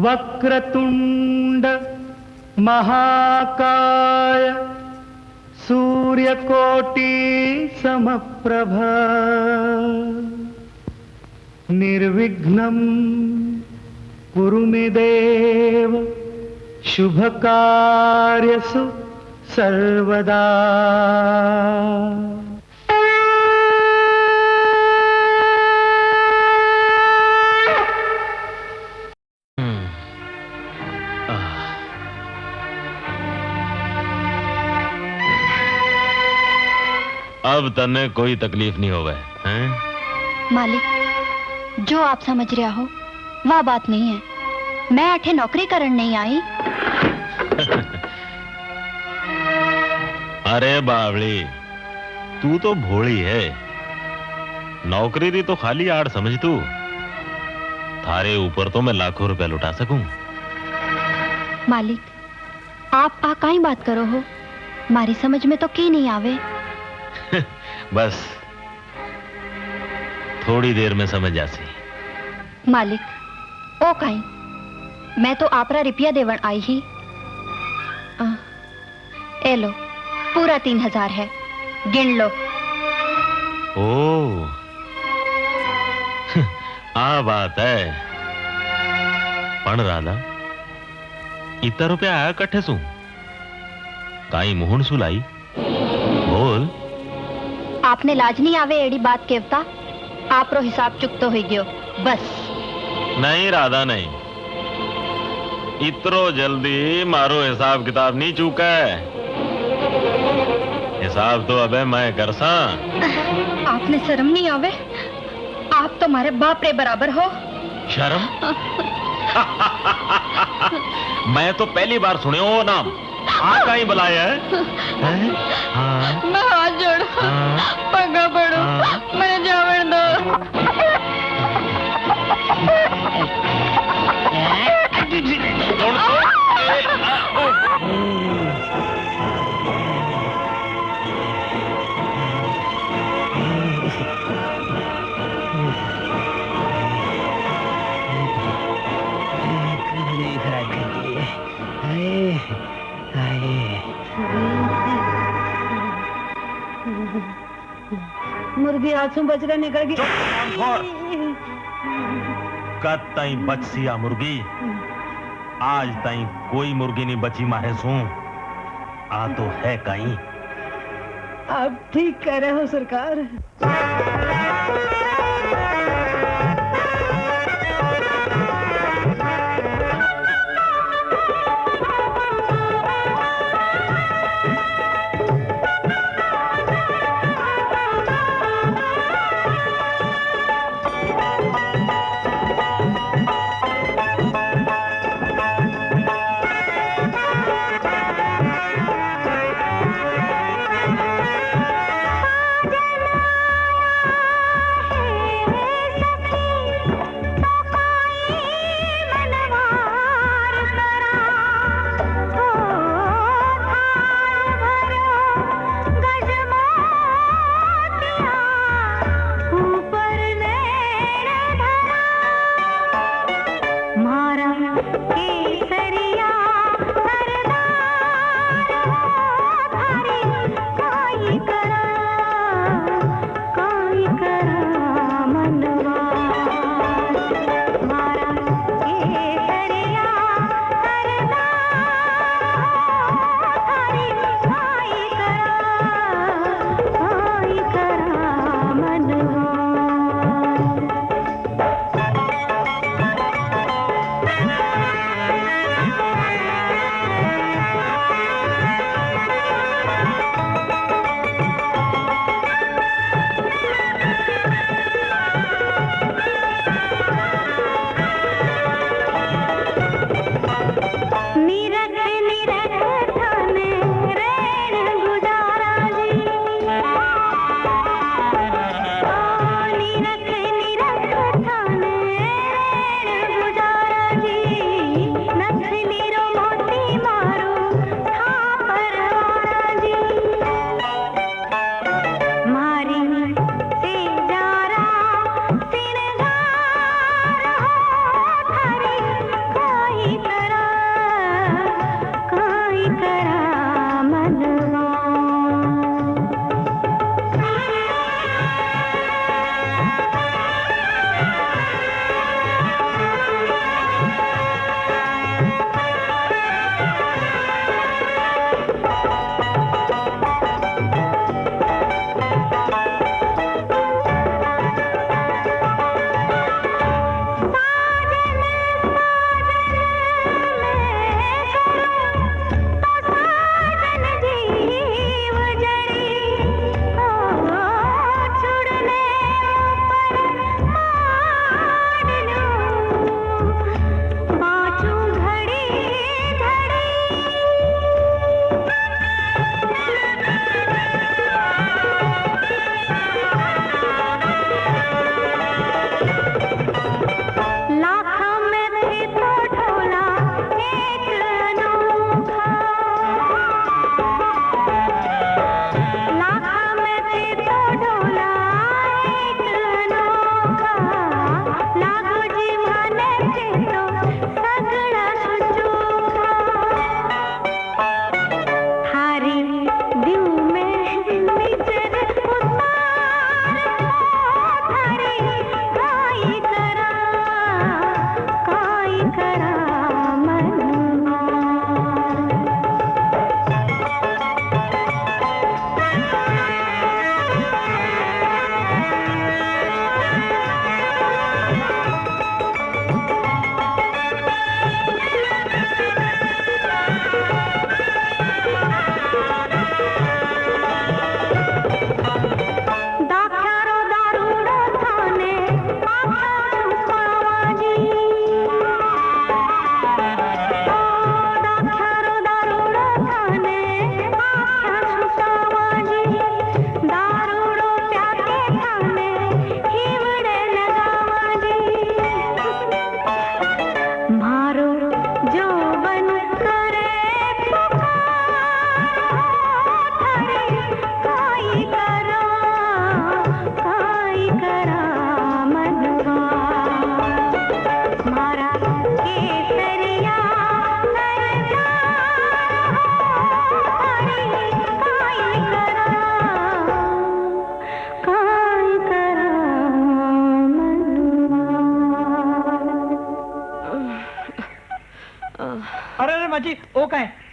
वक्रतुंड महाकाय सूर्यकोटि समप्रभ निर्विघ्नं कुरु मे देव शुभकार्यसु सर्वदा। अब तने कोई तकलीफ नहीं होवे हैं? मालिक, जो आप समझ रहा हो वह बात नहीं है। मैं अठे नौकरी करन नहीं आई। अरे बावली, तू तो भोली है। नौकरी री तो खाली आड़ समझ तू। थारे ऊपर तो मैं लाखों रुपए लुटा सकूं। मालिक, आप काई बात करो हो? मारी समझ में तो की नहीं आवे। बस थोड़ी देर में समझ आसी। मालिक, ओ काई, मैं तो आपरा रुपया देवन आई ही। ए लो, पूरा 3000 है, गिन लो। ओ, आ बात है। पण राधा, इतना रुपया आया कट्ठे सू? काई मुहन सुलाई बोल। आपने लाज नहीं आवे एड़ी बात केवता? आप रो हिसाब चुकतो हो गयो बस। नहीं राधा, नहीं, इतरो जल्दी मारो हिसाब किताब नहीं चूका है। हिसाब तो अबे मैं कर सा। आपने शर्म नहीं आवे? आप तो हमारे बाप रे बराबर हो। शर्म? मैं तो पहली बार सुने हो नाम। का ही बुलाया है? हाँ? मैं हाथ जोड़ू, पगा पड़ू, मैंने जावन दो। मुर्गी हाथों बचरा निकल गई। कद ताई बच सिया मुर्गी? आज ताई कोई मुर्गी नहीं बची मारे सू। आ तो है कहीं। आप ठीक कह रहे हो सरकार।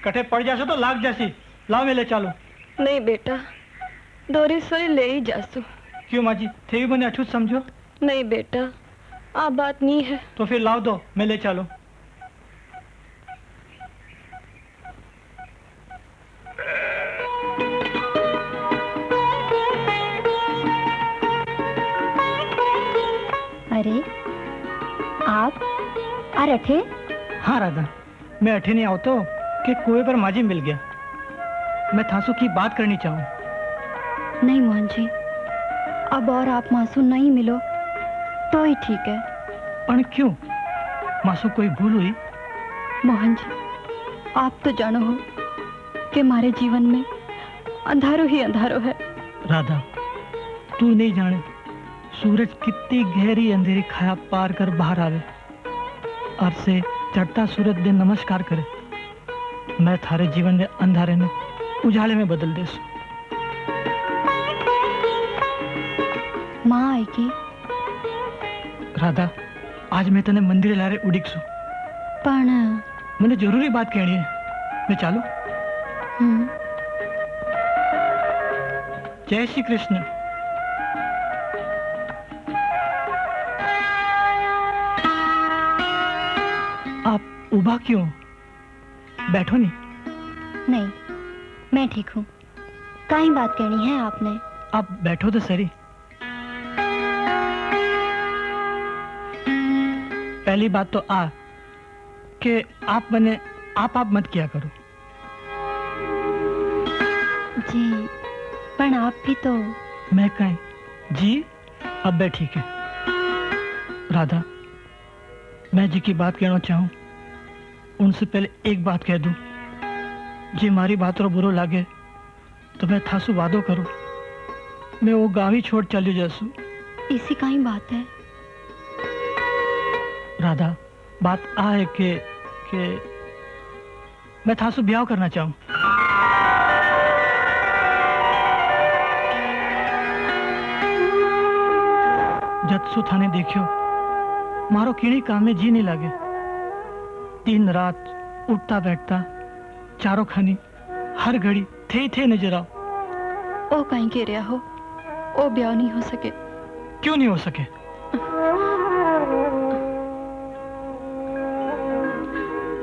कटे पड़ जासो तो लाग जासी। लाओ मैं ले चलो। नहीं बेटा, दोरी सोई ले ही जासू। क्यों माँ जी, थे भी मैंने अछूत समझो? नहीं बेटा, आ बात नहीं है। तो फिर लाओ दो, मैं ले चलो। अरे आप और अठे? हाँ राधा, मैं अठे नहीं आओ तो कि कुएं पर माजी मिल गया। मैं थासू की बात करनी चाहूँ। नहीं मोहन जी, अब और आप मासू नहीं मिलो तो ही ठीक है। पर क्यों? मासू कोई भूल हुई? मोहन जी, आप तो जानो हो कि हमारे जीवन में अंधारो ही अंधारो है। राधा, तू नहीं जाने सूरज कितनी गहरी अंधेरी खाया पार कर बाहर आवे और से चढ़ता सूरज दे नमस्कार करे। मैं थारे जीवन में अंधारे ने उजाले में बदल देसू। माँ आएगी। राधा, आज मैं तने मंदिर लारे उड़ीकसू। पण मैंने जरूरी बात कहनी है। मैं चालू? जय श्री कृष्ण। आप उबा क्यों? बैठो नहीं। नहीं, मैं ठीक हूँ। काई बात कहनी है आपने? आप बैठो तो सही। पहली बात तो कि आप मने आप मत किया करो। जी, पर आप भी तो। मैं कहीं जी, अब मैं ठीक है। राधा, मैं जी की बात कहना चाहूँ उनसे पहले एक बात कह दूं। जी हमारी बात रो बुरो लागे तो मैं थासु वादो करूं, मैं वो गाँव ही छोड़ चली जासू। इसी का ही बात है। राधा, बात आ है कि मैं थासु ब्याह करना चाहूं। जत्सु थाने देखियो मारो कीड़ी काम में जी नहीं लागे। दिन रात उठता बैठता चारों खानी हर घड़ी थे नजर आओ। ओ कहीं कह रहा हो, ओ ब्याह नहीं हो सके। क्यों नहीं हो सके?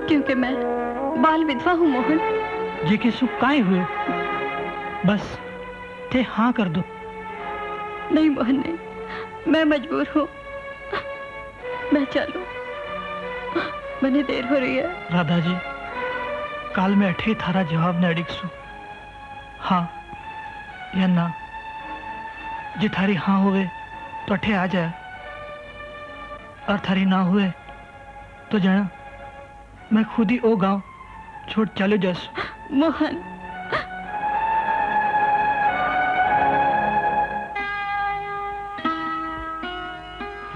क्योंकि मैं बाल विधवा हूँ मोहन। जे के सुख काहे हुए? बस थे हाँ कर दो। नहीं मोहन नहीं, मैं मजबूर हूँ। मैं चलूं, मैंने देर हो रही है। राधा जी, काल में अठे थारा जवाब न अड़ीकसू, हाँ या ना। जे थारी हाँ हुए तो अठे आ जाए और थारी ना हुए तो जाना मैं खुद ही ओ गांव छोड़ चले जासू। मोहन,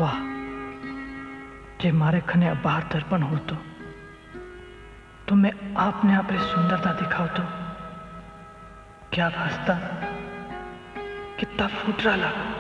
वाह, जे मारे खने अबार दर्पण हो तो मैं आपने आप सुंदरता दिखाओ तो क्या भासता, कितना फूटरा लगा।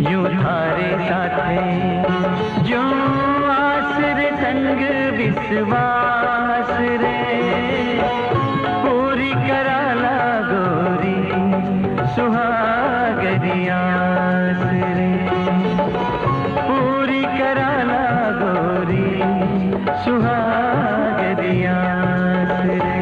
यूं थारे साथे जो आसरे विश्वास रे पूरी कराला गोरी सुहागरियास रे पूरी कराला गोरी सुहागरियास रे।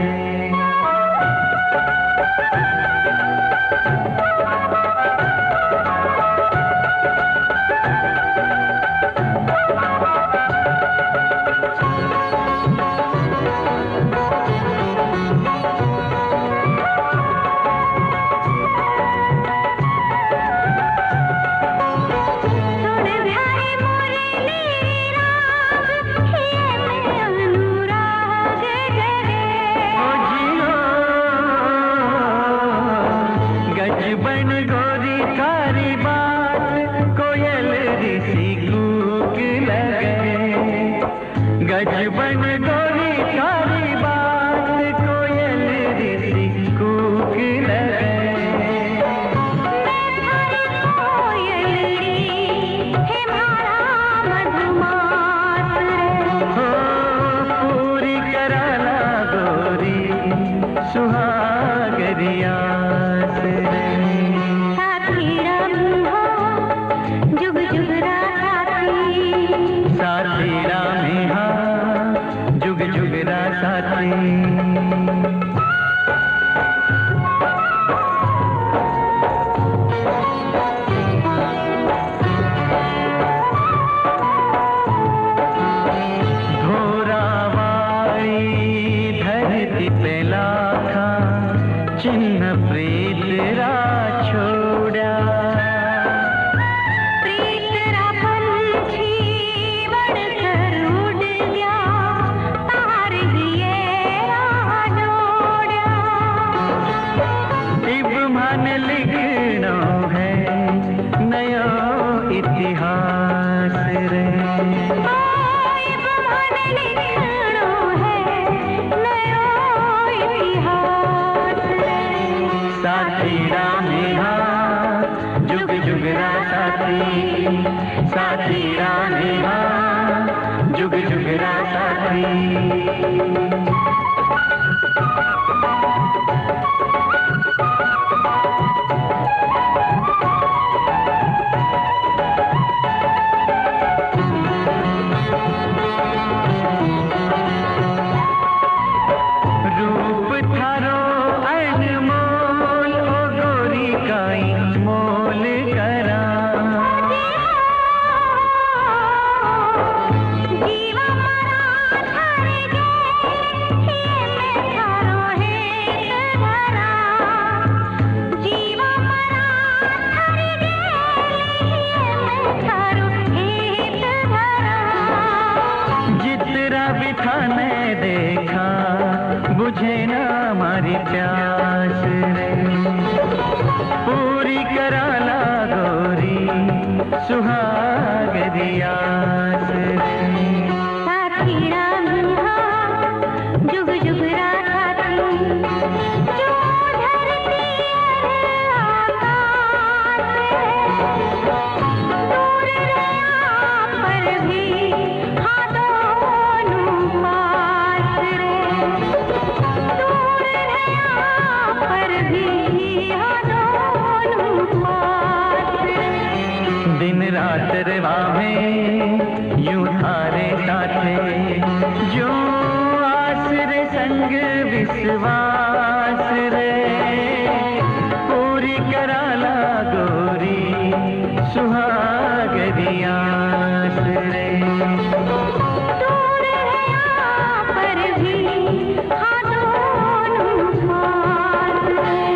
गजबन गोरी कारी बात कोयल ऋषि कूक लगे पूरी कराला गोरी सुहागरियास रे जुग जुग साथी रामी जुग जुग साथी। धोरावाड़ी धरती पे लाखा चिन्ह प्रीत रा छोड़ा लिखनो है नयो इतिहास रे लिखनो है नयो इतिहास रे साथी रामी जुग जुग साथी साथी रामी जुग जुग साथी। रूप थारो अनमोल ओ गोरी काई मोल करा जीवा मरा थारे गे ये मैं थारो है धरा जीवा मरा थारे गे ये मैं थारो है धरा जितना भी थाने देखा बुझे ना हमारी प्यास रे पूरी कराला गोरी सुहागरियास रे साथी रामी जुग जुग साथी जो धरती आकाश दूर रहा पर भी हाँ दोनों पास रे दिन रात रवा में यूं थारे साथे जो आस रे संग विश्वास रे पूरी कराला गोरी सुहागरियास रे पर भी हाँ दोनों पास रे।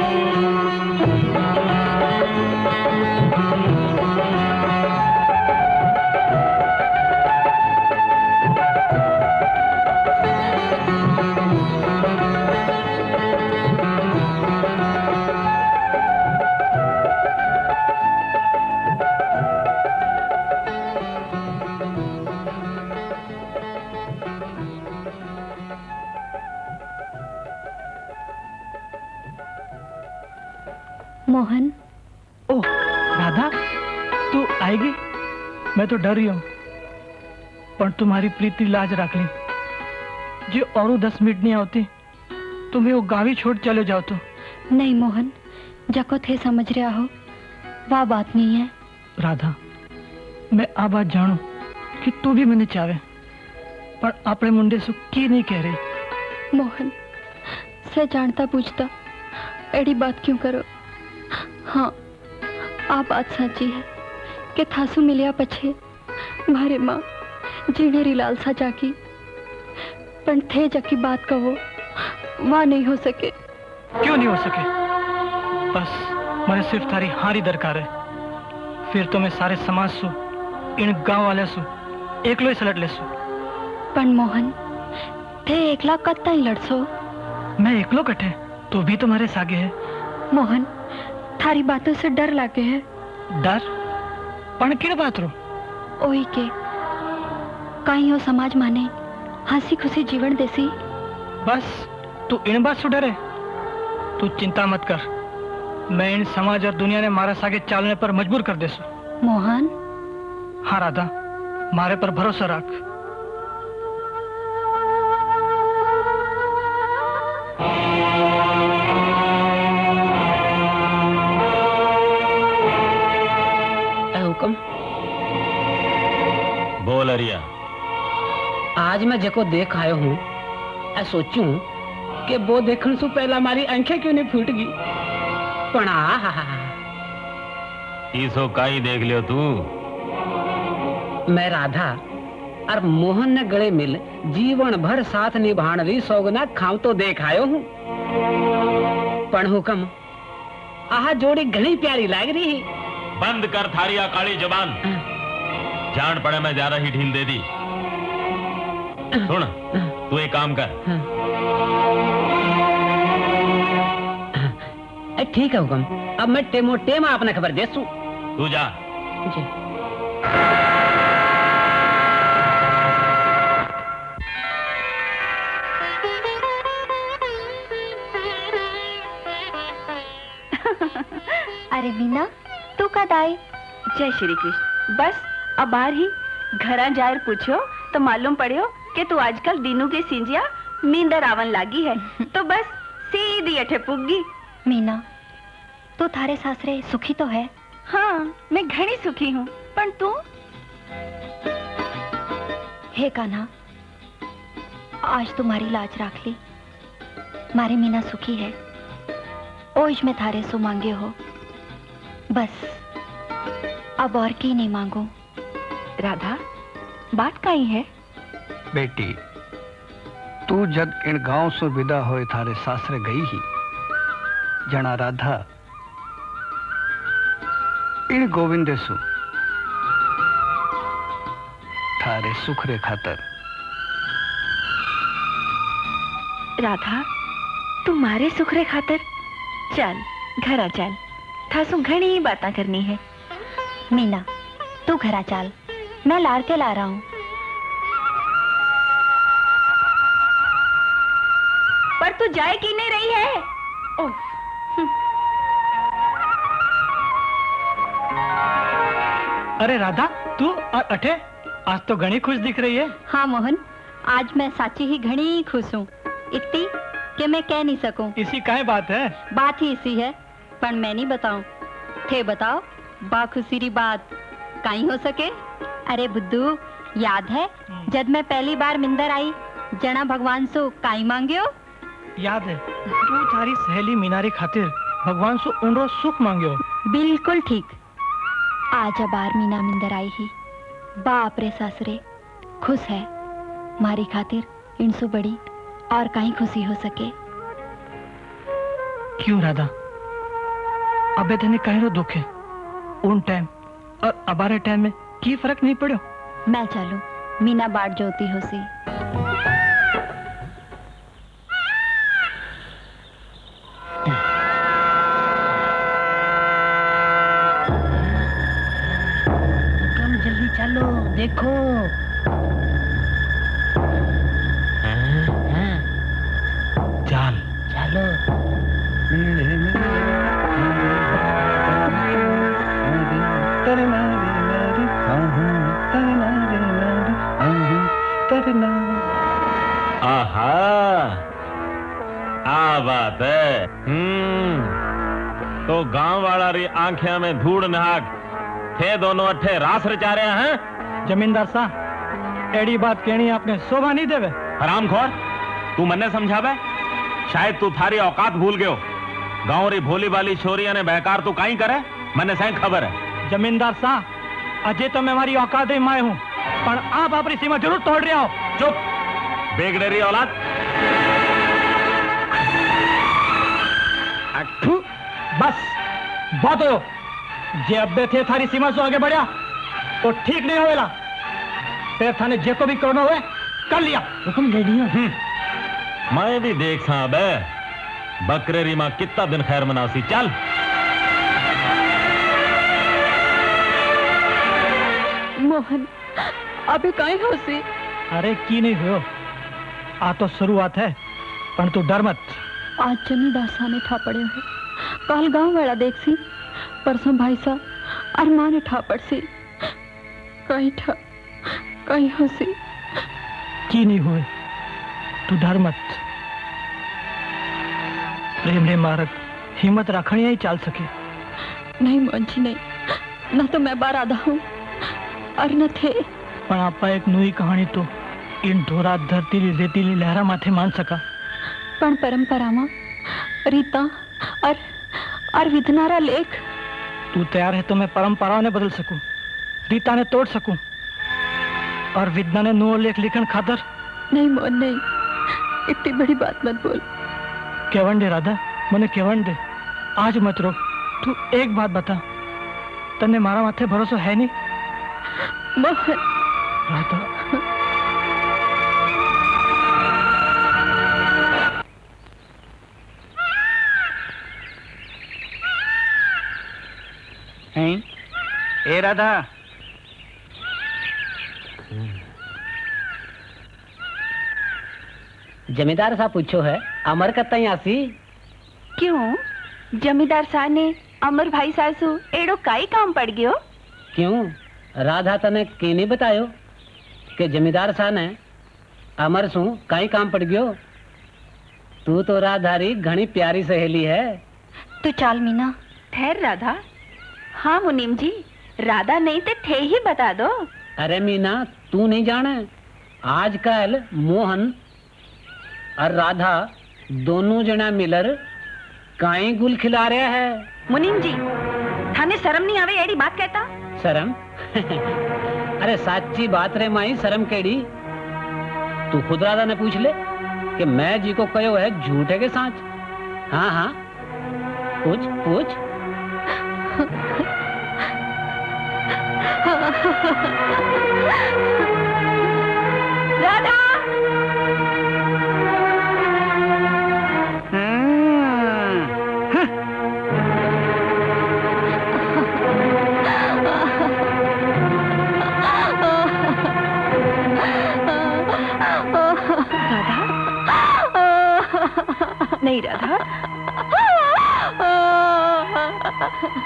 मोहन। ओह राधा, तू आएगी? मैं तो डर रही हूँ, पर तुम्हारी प्रीति लाज रख ली। जो और 10 मिनट नहीं आती तुम्हें वो गाँव ही छोड़ चले जाओ तो। नहीं मोहन, जको थे समझ रहा हो वह बात नहीं है। राधा, मैं आ बात जानू कि तू भी मैंने चाहे, पर अपने मुंडे से की नहीं कह रही। मोहन, से जानता पूछता एड़ी बात क्यों करो। हाँ, आ बात सच्ची है कि थासु मिलिया पछे मारे माँ जीने री लालसा जागी, पर थे जकी बात कहो वह नहीं हो सके। क्यों नहीं हो सके? बस मुझे सिर्फ थारी हारी दरकार है, फिर तो मैं सारे समाज सु इन गांव वाले सु एकलो ही सलट ले सु। पर मोहन, थे एकला कत्ता ही लड़सो। मैं एकलो कटे तो भी तुम्हारे सागे है। मोहन, थारी बातों से डर लागे है। डर? पण किन बात रो? ओही के कहीं हो समाज माने हंसी खुशी जीवन देसी। बस तू इन बात से डरे? तू चिंता मत कर, मैं इन समाज और दुनिया ने मारा सागे चालने पर मजबूर कर दे सु। मोहन। हाँ राधा, मारे पर भरोसा रख। हुक्म बोल अरिया। आज मैं जको देख आयो हूँ, ऐ सोचूं कि वो देखने से पहला हमारी आंखें क्यों नहीं फूट गई। पण इसो काई देख लियो तू? मैं राधा और मोहन ने गले मिल जीवन भर साथ निभाण री सौगना खाव तो देख आयो हूँ। पण हुक्म आह जोड़ी घनी प्यारी लाग रही। बंद कर थारी काली जबान। जान पड़े मैं ज्यादा ही ढील दे दी। सुन, तू एक काम कर। ठीक है हुक्म, अब मैं टेमो टेम आपने खबर दे सू। तू जा। जी। अरे मीना, तू कद आई? जय श्री कृष्ण। बस अब बाहर ही घरा जाकर पूछो तो मालूम पड़ियो कि तू आजकल दीनू के सिंजिया नींदर आवन लागी है। तो बस सीधी अठे पुगी। मीना, तू थारे सासरे सुखी तो है? हाँ, मैं घनी सुखी हूँ, पर तू? हे कान्हा, आज तुम्हारी लाज राख ली। मारी मीना सुखी है, ओज में थारे सो मांगे हो। बस अब और की नहीं मांगू। राधा, बात काई है? बेटी, तू जब इन गांव से विदा होए थारे सासरे गई ही, जना राधा इन गोविंदे सु थारे सुख रे खातर। राधा, तू मारे सुख रे खातर? चल घरा चल, थासु घनी ही बातें करनी है। मीना, तू घरा चाल, मैं लार के ला रहा हूँ। पर तू जाए की नहीं रही है? ओह, अरे राधा, तू और अठे आज तो घनी खुश दिख रही है। हाँ मोहन, आज मैं साची ही घनी खुश हूँ, इतनी कि मैं कह नहीं सकूं। इसी काहे बात है? बात ही इसी है, पर मैं नहीं बताऊं। थे बताओ, बा खुशी री बात कहीं हो सके। अरे बुद्धू, याद है जब मैं पहली बार मिंदर आई, जना भगवान सो काई मांगियो? याद है, तू थारी सहेली मीनारी खातिर भगवान से उनरो सुख मांगियो। बिल्कुल ठीक। आज बार मीना मिंदर आई ही, बाप रे सासरे खुश है। मारी खातिर इनसु बड़ी और कहीं खुशी हो सके। क्यों राधा, अबे तेने कहीं रो दुख है? उन टाइम और अबारे टाइम में की फर्क नहीं पड़ो? मैं चलूं, मीना बाट जोती हो सी। कम जल्दी चलो, देखो। चल चलो। आहा, बात है। तो गांव वाला री आंखें में धूड़ नहाक थे दोनों अठे रास रचा रहे हैं। जमींदार साहब एड़ी बात कहनी आपने शोभा नहीं देवे। हरामखोर, तू मन्ने समझावे? शायद तू थारी औकात भूल गयो। गांव री भोली वाली छोरिया ने बहकार तू काई करे मन्ने सही खबर है। जमींदार साहब अजय तो मैं हमारी औकात में आए हूँ पर आप अपनी सीमा जरूर तोड़ रहे हो। चुप बेगडेरी औलाद। बस बहुत हो जे अब्बे थे थारी सीमा से आगे बढ़िया तो ठीक नहीं होएला। फिर थाने जे को भी करना हुए कर लिया। हुक्म दे दिया। मैं भी देख साहब है बकरेरी माँ कितना दिन खैर मनासी। चल मोहन अभी कहीं हो सी? अरे की नहीं हुयो आ तो शुरुआत है पर तू डर मत। आज जमींदार साने ठा पड़े हो काल गांव वाला देख सी परसों भाई सा और माँ ने ठा पड़ सी कहीं हो सी। की नहीं हुए तू डर मत। प्रेम ने मारक हिम्मत रखनी ही चाल सके। नहीं मोहन जी नहीं, न तो मैं बार आधा हूँ और न थे। पर आपा एक नई कहानी तो इन ढोरा धरती रेतीली लहरा माथे मान सका। पण परंपरा में रीता और विधनारा लेख। तू तैयार है तो मैं परंपराओं ने बदल सकूं, रीता ने तोड़ सकूं और विद्या ने नो लेख लिखन खातर। नहीं मोहन नहीं, इतनी बड़ी बात मत बोल। केवन दे राधा, मने केवन दे। आज मत रो। तू एक बात बता, तन्ने मारा माथे भरोसा है नहीं? मोहन राधा हैं? ए राधा जमींदार साहब पूछो है अमर कतई आसी? क्यों जमींदार साहब ने अमर भाई सासू एड़ो काई काम पड़ गयो? क्यों राधा तने की नहीं बतायो कि जमींदार साहब ने अमर सू काई काम पड़ गयो? तू तो राधारी घनी प्यारी सहेली है। तू चाल मीना। ठहर राधा। हाँ मुनीम जी, राधा नहीं तो थे ही बता दो। अरे मीना तू नहीं जाने आजकल मोहन और राधा दोनों जना मिलर काई गुल खिला रहा है। मुनीम जी थाने शर्म नहीं आवे एड़ी बात कहता? शर्म? अरे साची बात रे माई, शर्म केड़ी? तू खुद राधा ने पूछ ले कि मैं जी को कहो है झूठे के साथ। हाँ हाँ पूछ पूछ। राधा नहीं राधा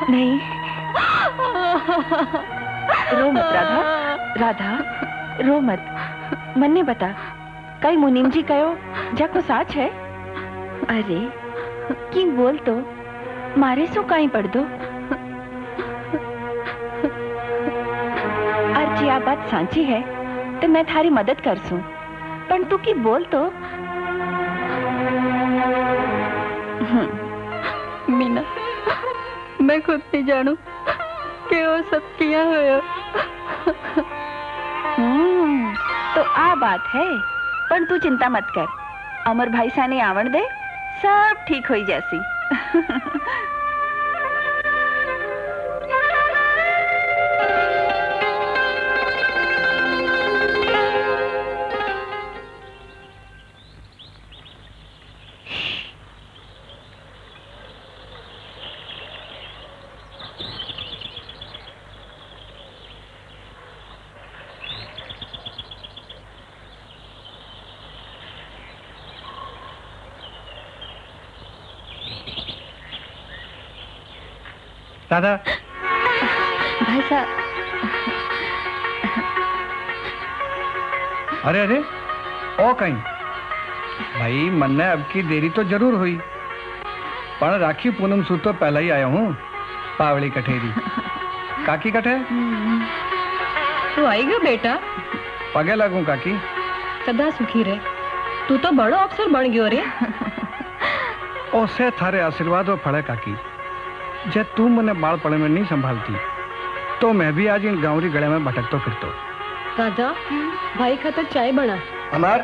नहीं रो मत राधा। राधा रो मत। मन्ने बता कई मुनीम जी कहो जाको साच है? अरे की बोल तो मारे सो कहीं पढ़ दो। अर्जी आ बात सांची है तो मैं थारी मदद कर सूं पर तू की बोल तो। मीना मैं खुद नहीं जानू कि वो सब किया है। तो आ बात है पर तू चिंता मत कर। अमर भाई साने आवण दे सब ठीक हो जैसी। राधा भाई साहब। अरे अरे ओ कहीं भाई मन्ने अब की देरी तो जरूर हुई, पर राखी पूनम सू तो पहले ही आया हूँ। पावड़ी कठेरी काकी कठे तू आएगा बेटा? पगे लगूं काकी। सदा सुखी रहे। तू तो बड़ो अफसर बन गयो रे। ओसे थारे आशीर्वाद और फड़े काकी। जे तू मने बालपणे में नहीं संभालती तो मैं भी आज इन गांवरी गले में भटकतो फिरतो। दादा भाई खातर चाय बना। अमर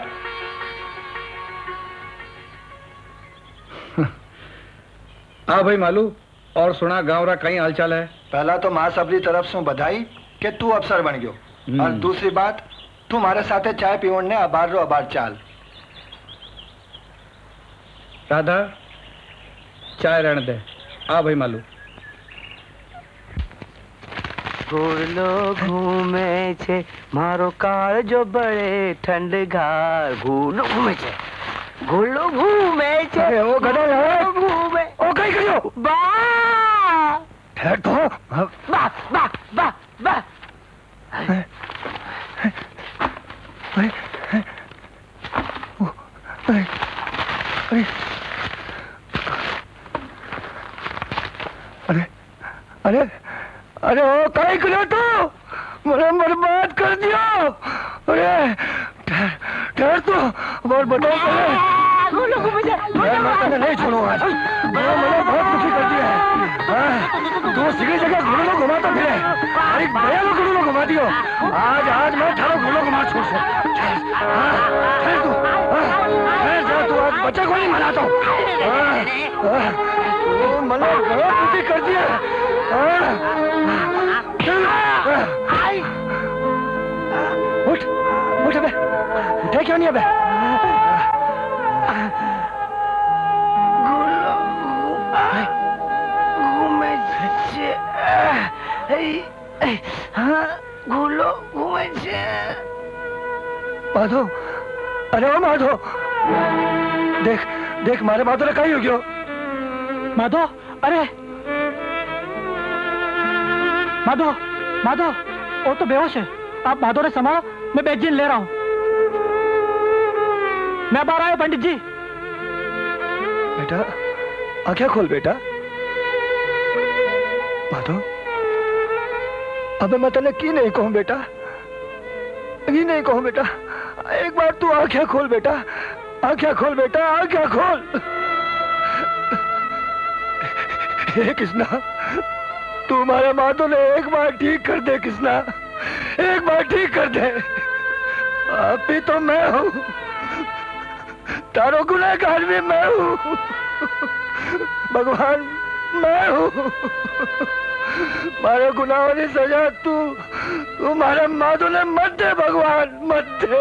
आ भाई मालू और सुना गांव रा कई हालचाल है। पहला तो मां सबरी तरफ से बधाई कि तू अफसर बन गयो और दूसरी बात तू हमारे साथे चाय पीवण ने अबार रो अबार चाल। राधा चाय रहने दे। आ भाई मालू घूरलो घूमे छे मारो काल जो बड़े ठंडगार घूरलो घूमे छे घूरलो घूमे छे ओ गधो है घूमे ओ कहीं करियो बा ठहर तो बा बा बा बा अरे अरे अरे ओ कहीं करियो तू मुझे बर्बाद कर दियो। अरे ठहर तू और बताओ मैं तेरे नहीं छोड़ूंगा आज। मैंने बहुत दुखी कर दिया है। तू सीधी जगह घुड़ो घुमा तो फिरे अरे भैया लोग घुड़ो घुमा दियो। आज आज मैं थारो घुड़ो घुमा छोड़ से तू आज बच्चे को नहीं मनाता हूँ। मैंने बहुत दुखी कर दिया। उठ उठ अबे उठे क्यों नहीं अबे? घूलो घूमे छे माधो अरे ओ माधो देख देख मारे माधो ने कहीं हो गयो। माधो अरे माधो माधो वो तो बेहोश है। आप माधो ने संभालो, मैं बेजीन ले रहा हूँ। मैं बाहर आया पंडित जी। बेटा आंखें खोल बेटा। माधो अबे मैं तेने की नहीं कहूं बेटा, की नहीं कहूं बेटा। एक बार तू आंखें खोल बेटा, आंखें खोल बेटा, आंखें खोल। हे कृष्णा तू हमारे माधो ने एक बार ठीक कर दे कृष्णा, एक बार ठीक कर दे। आप भी तो मैं हूँ, तारो गुनहगार भी मैं हूँ, भगवान मैं हूँ। मारे गुनाहों की सजा तू मारे माधो ने मत दे भगवान, मत दे।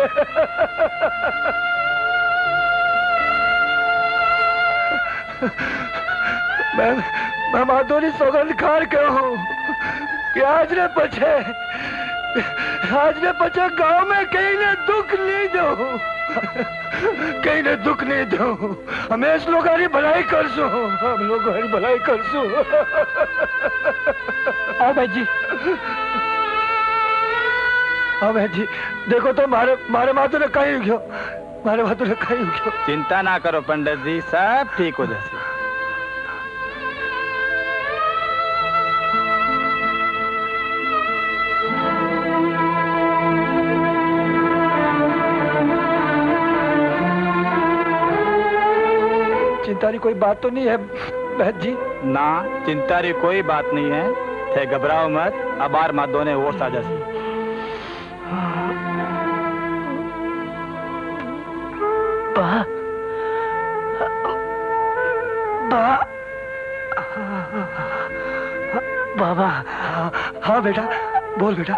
मैं माधो की सौगंध खार के हूँ कि आज ने पछे गांव में कहीं ने दुख नहीं दो, कहीं ने दुख नहीं दो। हमेश लोग हरी भलाई कर सो, हम लोग हरी भलाई कर सो। आओ भाई जी, आओ भाई जी। देखो तो मारे माधो ने कहीं उगो, मारे माधो ने कहीं उगो। चिंता ना करो पंडित जी, सब ठीक हो जाए। चिंता की कोई बात तो नहीं है बहन जी? ना चिंता की कोई बात नहीं है, थे घबराओ मत। अबार माधो ने वो साजा सी। बाबा हाँ बेटा, बोल बेटा,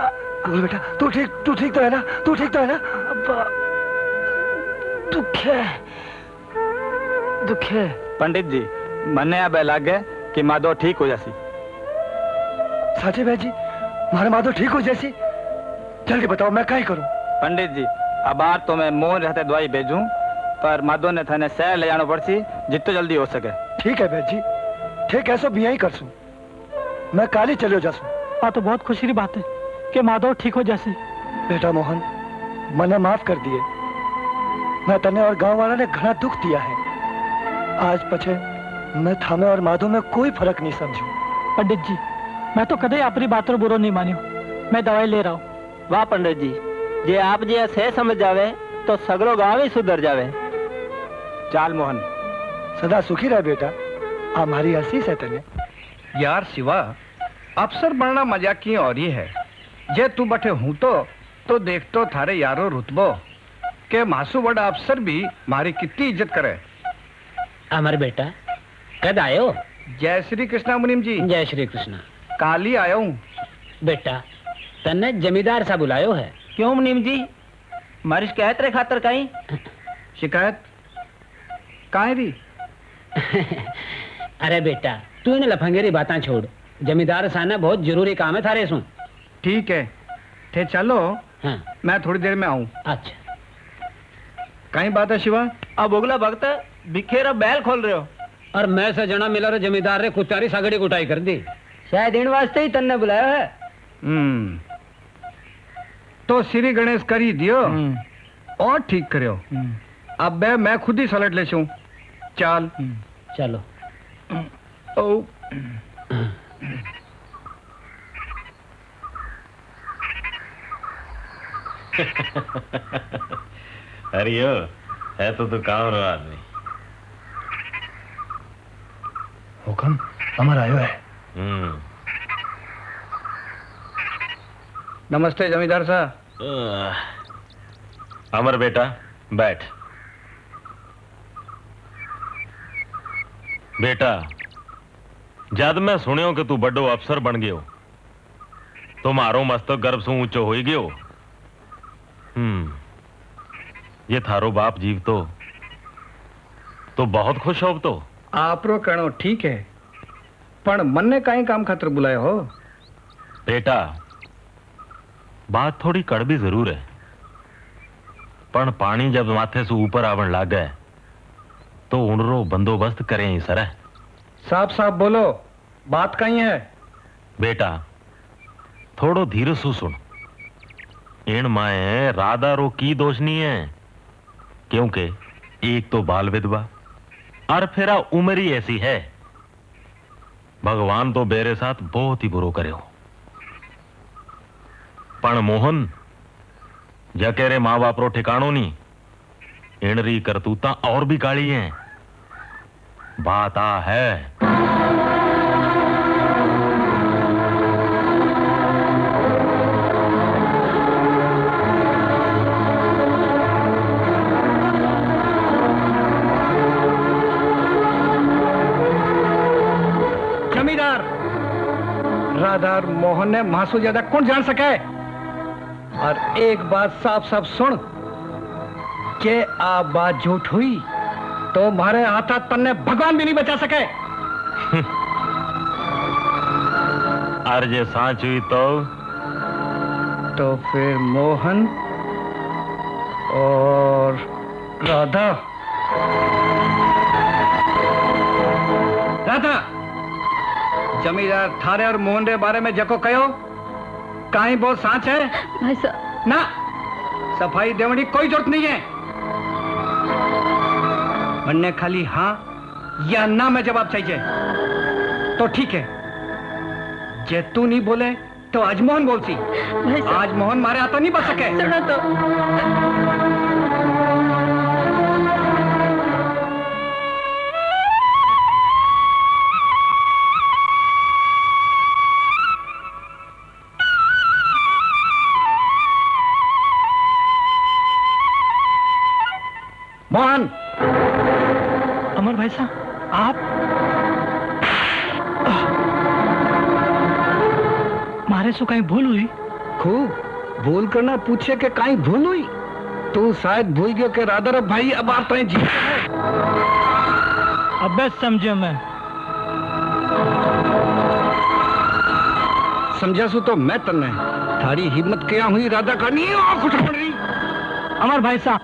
बोल बेटा। तू ठीक तो है ना? तू ठीक तो है ना? दुख है पंडित जी, मने अब लगे कि माधो ठीक हो जासी। साचे भाई जी मारे माधो ठीक हो जैसी? जल्दी बताओ मैं क्या ही करूं? पंडित जी अबार तो मैं मोहन रहते दवाई भेजूं, पर माधो ने थाने शहर ले जाना पड़सी जितो जल्दी हो सके। ठीक है भाई जी, ठीक है, सो भी यही कर सू। मैं काली चलो जासू। हाँ तो बहुत खुशी की बात है कि माधव ठीक हो जैसे। बेटा मोहन मने माफ कर दिए। मैं तने और गांव वाला ने घना दुख दिया है। आज पछे मैं थामे और माधो में कोई फर्क नहीं समझू। पंडित जी, मैं तो कदे आपरी बात रो बुरो नहीं मान्यो। मैं दवाई ले रहा हूँ। वाह पंडित जी, जे आप जे से समझ जावे तो सगरो गांव ही सुधर जावे। चाल मोहन, सदा सुखी रह बेटा। हमारी आशीष है तने। यार शिवा, अफसर बनना मजाक की और ही है। जे तू बैठे हूं तो देख तो थारे यारो रुतबो के मासू बड़ा अफसर भी मारी कितनी इज्जत करे। अमर बेटा, कद आयो? जय श्री कृष्णा मुनीम जी। जय श्री कृष्णा। काल ही आया हूँ। बेटा, तन्ने जमींदार सा बुलायो है। क्यों मुनीम जी, मारी शिकायत रे खातर कहीं? शिकायत काहे री? अरे बेटा, तू इन लफंगेरी बातें छोड़। जमींदार साना बहुत जरूरी काम है थारे सु। ठीक है, थे चलो। हाँ। मैं थोड़ी देर में आऊँ। अच्छा। कहीं बात है शिवा? अब उगला भक्त बिखेरा बैल खोल रहे हो। और मैं से जना मिला रे जमींदार रे कुत्तारी सागड़ी कुटाई कर दी। शायद इन वास्ते ही तन्ने बुलाया है। तो श्री गणेश करी दियो और ठीक करियो। अब मैं खुद ही सलट ले छू। चाल चलो। ओ अरे यो है तो तू काम रो आदमी। हुक्म अमर आयो है। नमस्ते जमींदार साहब। अमर बेटा बैठ। बेटा, जद मैं सुनियो कि तू बड़ो अफसर बन गयो तो मारो मस्तक गर्भ से ऊंचो हो गयो। ये थारो बाप जीव तो बहुत खुश हो। तो आप रो कहनो ठीक है, पण मन ने कहीं काम खातर बुलाया हो? बेटा, बात थोड़ी कड़वी जरूर है, पण पानी जब माथे से ऊपर आवन लागे तो उनरो बंदोबस्त करें ही सर। साफ साफ बोलो, बात कहीं है? बेटा, थोड़ो धीरे सु सुन। इन माए राधा रो की दोष नहीं है, क्योंकि एक तो बाल विधवा और फिर उम्र ही ऐसी है। भगवान तो मेरे साथ बहुत ही बुरो करे हो। पण मोहन, जकेरे माँ बाप रो ठिकाणो नहीं, इन री करतूता और भी काली हैं। बात आ है। जमींदार, राधा और मोहन ने मासू ज्यादा कौन जान सके? और एक बात साफ साफ सुन के आ बात झूठ हुई तो मारे हाथा तन्ने भगवान भी नहीं बचा सके। और जे सांच हुई तो फिर मोहन और राधा जमींदार थारे और मोहन रे बारे में जको कहो कहीं बहुत सांच है? भाई साहब ना, सफाई देवनी कोई जरूरत नहीं है। बनने खाली हाँ या ना में जवाब चाहिए। तो ठीक है, जे तू नहीं बोले तो आज मोहन बोलती। आज मोहन मारे आता नहीं बच सके। सुनो तो। मोहन। अमर भाई साहब, आप मारे सो कहीं भूल हुई? खूब भूल करना पूछे के कहीं भूल हुई? तू शायद भूल गयो के राधा भाई अब आप तो जी है। अब समझो मैं समझा सु तो मैं तन्ने थारी हिम्मत क्या हुई राधा करनी और कुछ पड़ रही। अमर भाई साहब,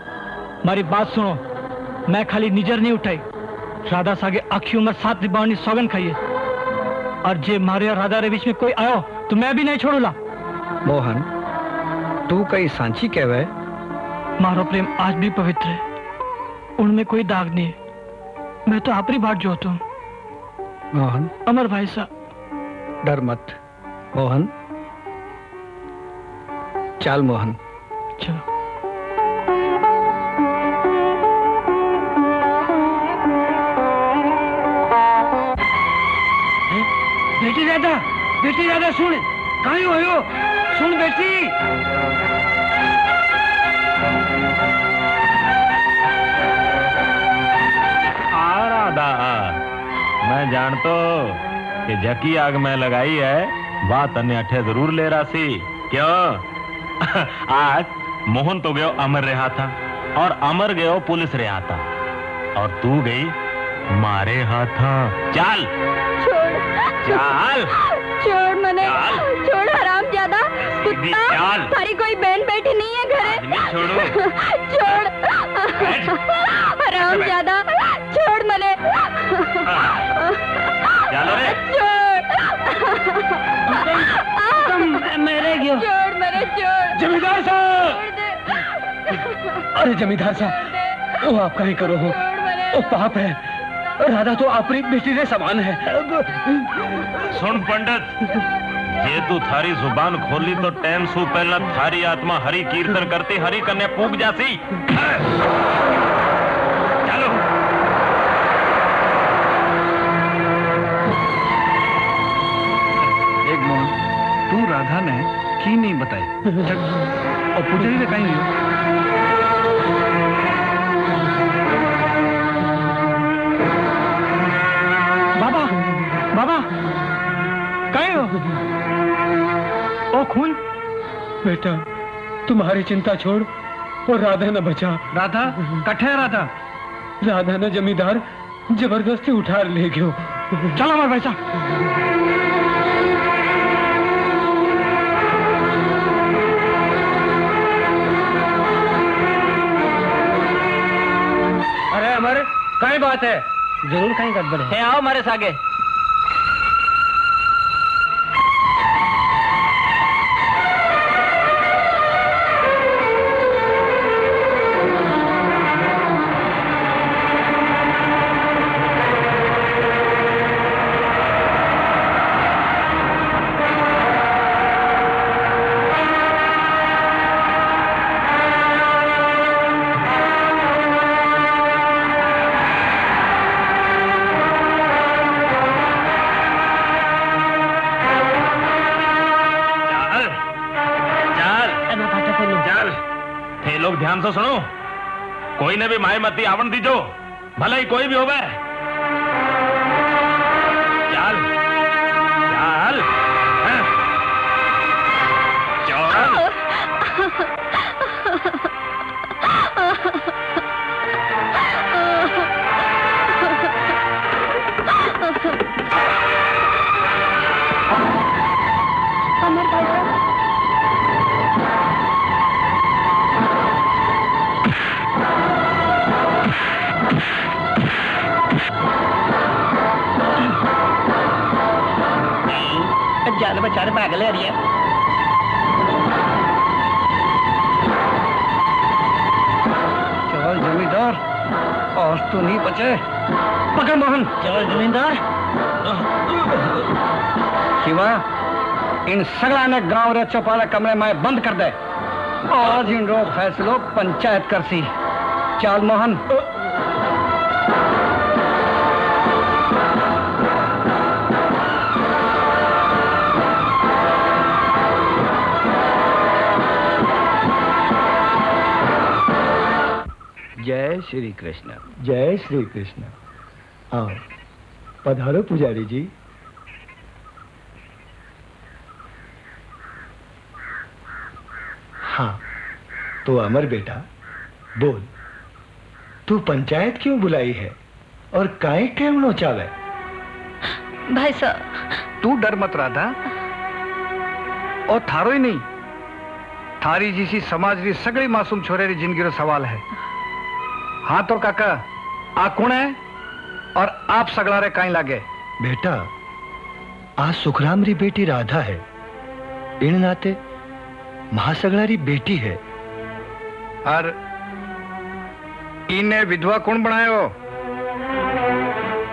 मारी बात सुनो। मैं खाली निजर नहीं उठाई, राधा सागे आखी उम्र 7 निभावनी सौगन खाइए। और जे मारे और राधा रे बीच में कोई आयो तो मैं भी नहीं छोड़ूला। मोहन, तू कई सांची कहवे? मारो प्रेम आज भी पवित्र है। उनमें कोई दाग नहीं है। मैं तो आपरी बात जोता हूँ। मोहन, अमर भाई साहब, डर मत। मोहन, चल मोहन। चलो। बेटी राधा सुन, कहीं हो? सुन बेटी। राधा, मैं जानतो कि जकी आग में लगाई है बात अन्य अठे जरूर ले रहा सी। क्यों? आज मोहन तो गयो अमर रहा था और अमर गयो पुलिस रहा था और तू गई मारे हाथा। चल छोड़ चल छोड़ मने, छोड़ हरामजादा कुत्ता। थारी कोई बहन बेटी नहीं है घरे। छोड़ो। छोड़ हरामजादा, छोड़ मने। चलो रे। तुम मेरे क्यों? छोड़ मेरे, छोड़। जमींदार साहब! अरे जमींदार साहब, वो आप कहीं करो हो, वो पाप है। राधा तो अपनी बेटी के समान है। सुन पंडित, ये तू थारी जुबान खोली तो टाइम सु पहला थारी आत्मा हरि कीर्तन करती हरि कन्या पूग जाती। चलो। एक मोहन, तू राधा ने की नहीं बताई और पुजारी ने कहीं नहीं। बाबा, बाबा, कहीं हो? ओ खून। बेटा, तुम्हारी चिंता छोड़ और राधा न बचा। राधा कठे है? राधा ने जमींदार जबरदस्ती उठा ले गयो। चलो हमारे भाई साहब। अरे हमारे कई बात है, जरूर कहीं गड़बड़ है। आओ हमारे सागे। ध्यान से सुनो, कोई ने भी माए मती आवण दीजो, भले ही कोई भी हो गए। चल चल अमर भाई साहब, जान बेचारे भाग ले रही है। चल जमींदार, आज तो नहीं बचे। पकड़ मोहन। चलो जमींदार। शिवा, इन सगड़ा ने गांव रे चौपाला कमरे में बंद कर दे। आज इन रो फैसलो पंचायत करसी। चल मोहन। जय श्री कृष्ण। जय श्री कृष्ण। आओ पधारो पुजारी जी। हाँ तो अमर बेटा बोल, तू पंचायत क्यों बुलाई है और काहे केवनो चावे? भाई साहब, तू डर मत राधा, और थारो ही नहीं, थारी जैसी समाज री सगड़ी मासूम छोरे री जिंदगी रो सवाल है। हाँ तो काका, आ कौन है और आप सगड़ा रे काई लागे? बेटा, आज सुखराम री बेटी राधा है, इन नाते महासगड़ा री बेटी है। और इन्हें विधवा कौन बनायो?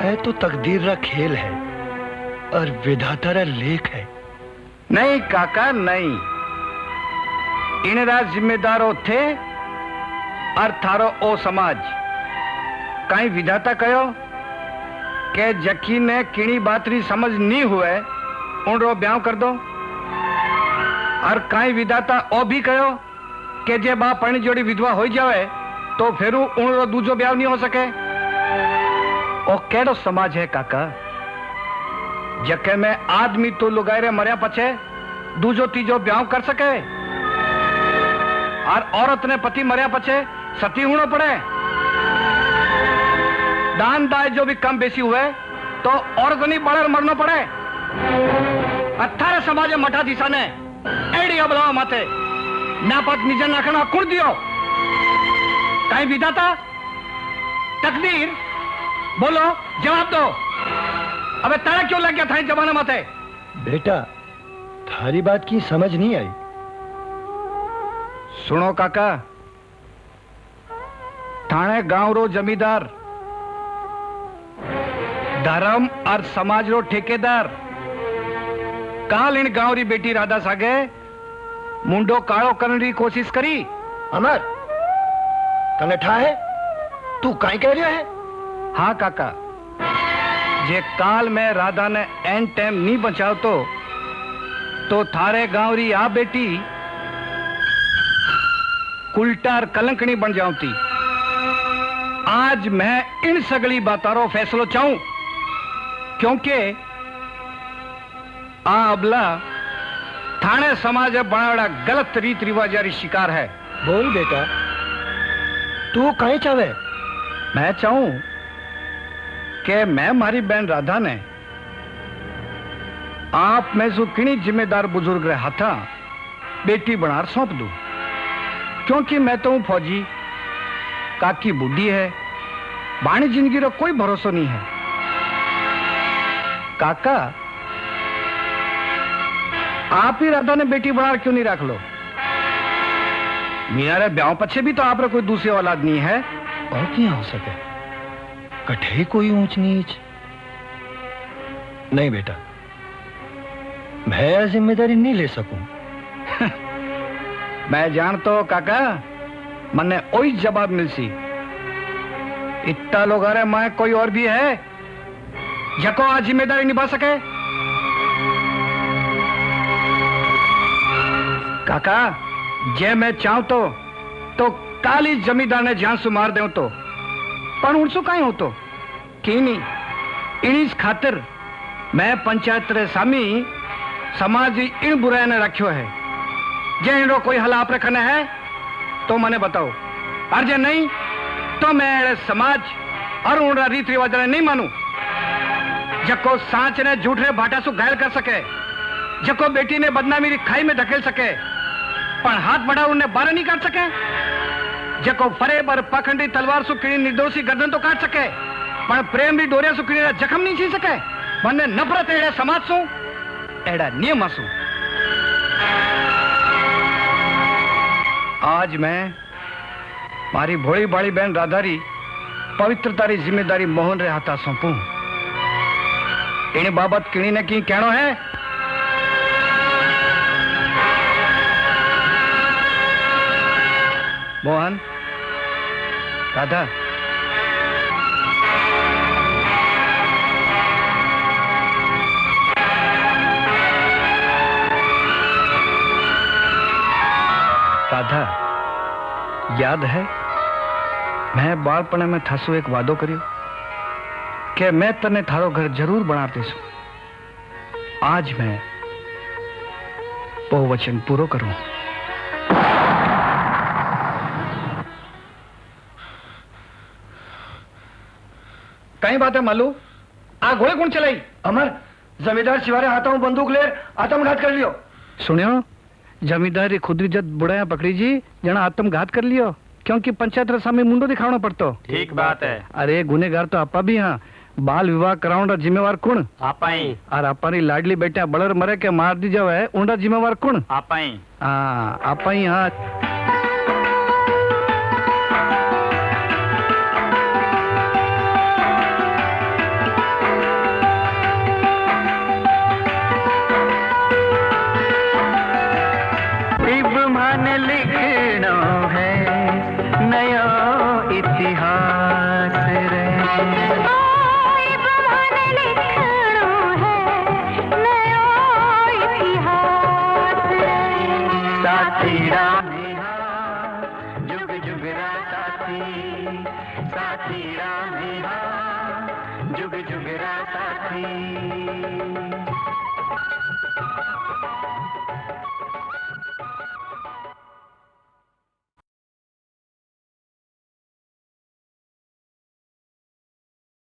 ऐ तो तकदीर रा खेल है और विधाता रा लेख है। नहीं काका नहीं, इनरा जिम्मेदारो थे और थारो ओ समाज। कहीं विधाता कहो के जकी ने किणी बातरी समझ नहीं हुए उन रो ब्याह कर दो, और कहीं विधाता ओ भी कहो के जे बा पणी जोड़ी विधवा हो जावे तो फिर उन रो दूजो ब्याह नहीं हो सके। ओ केड़ो समाज है काका जके में आदमी तो लुगायरे मरिया पछे दूजो तीजो ब्याह कर सके, और औरत ने पति मरिया पछे सती होना पड़े। दान दाय जो भी कम बेसी हुए तो औरत नहीं बड़े मरना पड़े। 18 समाज मठा दिशा ने एड़ी अबलावा माथे नापत निजन नाखना कुड़ दियो। कहीं विधाता तकदीर बोलो जवाब दो। अबे तारा क्यों लग गया था इस जमाने माथे? बेटा थारी बात की समझ नहीं आई। सुनो काका, थाने गांव रो जमींदार धर्म और समाज रो ठेकेदार काल इन गांव री बेटी राधा सागे मुंडो काळो करने री कोशिश करी। अमर तने ठा है तू काई कह रहा है? हाँ काका, जे काल में राधा ने एन टाइम नहीं बचाओ तो थारे गांव री आ बेटी उल्टा कलंकनी बन जाऊंती। आज मैं इन सगली बातारो फैसलो चाहूं क्योंकि आ अबला थाने समाज बनावड़ा गलत रीत रिवाजारी शिकार है। बोल बेटा तू कहीं चाहे? मैं चाहूं कि मैं मारी बहन राधा ने आप में सु किणी जिम्मेदार बुजुर्ग रे हाथा बेटी बनार सौंप दूं, क्योंकि मैं तो हूं फौजी, काकी बुढ़ी है, बाणी जिंदगी रो कोई भरोसा नहीं है। काका आप ही राधा ने बेटी बना क्यों नहीं रख लो? मेरे ब्याह पछे भी तो आप रे कोई दूसरी औलाद नहीं है। और क्या हो सके? कठे कोई ऊंच नीच नहीं बेटा, मैं जिम्मेदारी नहीं ले सकूं। मैं जानता हूं काका, मन्ने ओई जवाब मिलसी। इतना लोग अरे मैं कोई और भी है जको आज जिम्मेदारी निभा सके? काका जे मैं चाहूं तो काली जमींदार ने जान से मार दे तो पर उनसु कहीं हो तो की नहीं। इस खातिर मैं पंचायत रे सामी समाज इन बुराई ने रखियो है। जे इनो कोई हल आप रखना है तो मने बताओ, और जे नहीं तो मैं समाज और उन रीत रिवाज ने नहीं मानू। जको सांच ने झूठे भाटा सु घायल कर सके, जको बेटी ने बदनामी री खाई में धकेल सके पण हाथ बढ़ा उन्हें बारह नहीं काट सके, जको फरेब और पखंडी तलवार सु किणी निर्दोषी गर्दन तो काट सके पण प्रेम री डोरिया सु किणी जख्म नहीं छी सके। मने नफरत एड़ा समाज सु एड़ा नियम सु। आज मैं मारी भोली बाड़ी बहन राधारी पवित्रता री जिम्मेदारी मोहन रे हाथा सौंपू। इन बाबत किणी ने की कहनो है? मोहन, राधा, राधा, याद है मैं बालपणे में थासु एक वादो करियो कि मैं तने थारो घर जरूर बना देसु। आज मैं वो वचन पूरो करूं। कहीं बात है मालू? आ गोली कौन चलाई? अमर जमींदार शिवारे हाथों बंदूक ले आत्मघात कर लियो। सुनियो, जमींदारी खुद इज्जत बुढ़ाया पकड़ी जी जना आत्मघात कर लियो, क्योंकि पंचायत रे सामने मुंडो दिखावना पड़तो। ठीक बात है। अरे गुनेगार तो आपा भी हाँ, बाल विवाह कराउंडा जिम्मेवार कौन? आपा ही। और आपारी लाडली बेटा बड़र मरे के मार दी जावे उंडा जिम्मेवार कौन? आपा ही। हाँ आपा ही। हाँ साथी रामेहा जुग जुग रा साथी साथी रामेहा जुग जुग रा साथी